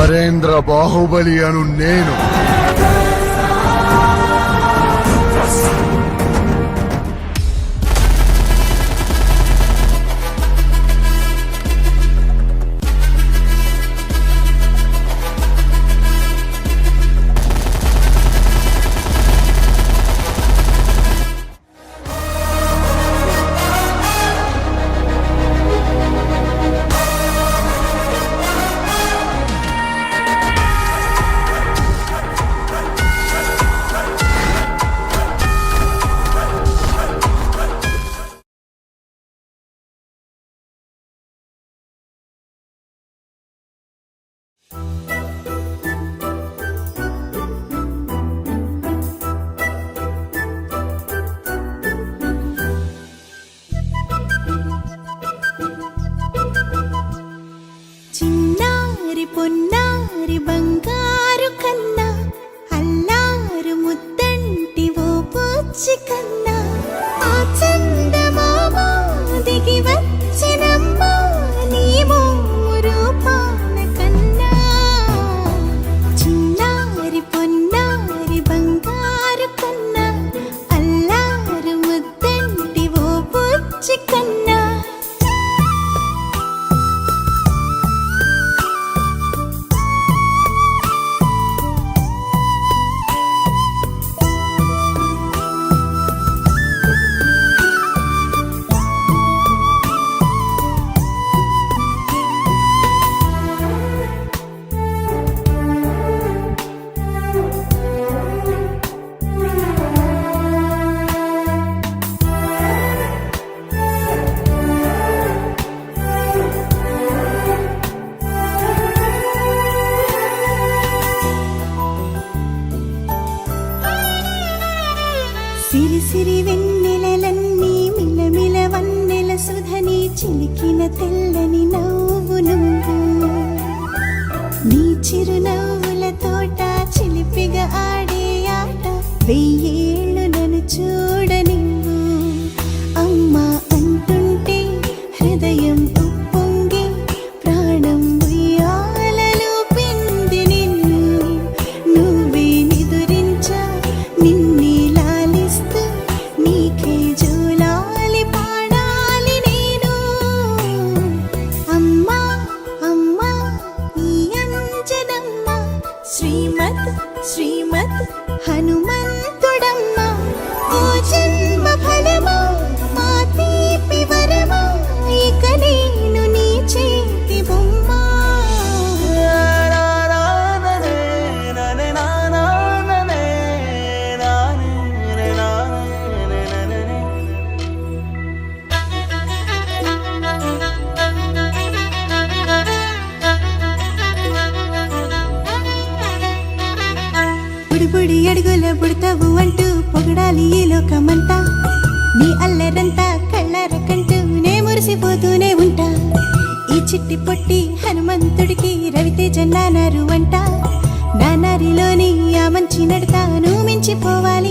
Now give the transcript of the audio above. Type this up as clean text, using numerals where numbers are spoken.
నరేంద్ర బాహుబలి అను నేను చిన్నారి పొన్నారి బంగారు కన్నా అల్లారు ముద్దంటి ఓ పుచ్చి కన్నా ఆ చందమామ దిగి వచ్చినమ్మ నీ రూపాన కన్నా చిన్నారి పొన్నారి బంగారు కన్నా అల్లారు ముద్దంటి ఓ పుచ్చి కన్నా సిరి సిరి వెన్నెలలన్నీ మిలమిల వన్నెల సుధని చిలికిన తెల్లని నవ్వు నువ్వు నీ చిరునవ్వుల తోట చిలిపిగా ఆడే ఆట వెయ్యేళ్ళు నన్ను చూడ నువ్వు అమ్మా అంటుంటే హృదయం ఉప్పొంగి ప్రాణం ఉయ్యాలలో పిండి నిన్ను నువ్వే నిదురించా నిన్నే నీకే జోలాలి పాడాలి నేను అమ్మా అమ్మా ఈ అంజనమ్మ శ్రీమత్ శ్రీమత్ హనుమంతుడమ్మ ఓ జన్మ ఫలమా మా తీపి వరమా ఇక నేను నీ చేతి బొమ్మ బుడి అడుగుల బుడతావు అంటూ పొగడాలి ఈ లోకమంతా నీ అల్లరంతా కళ్ళారకంటూ నే మురిసిపోతూనే ఉంటా ఈ చిట్టి పొట్టి హనుమంతుడికి రవితేజ నానారు అంట నానారిలోని ఆ మంచి నడతాను మించిపోవాలి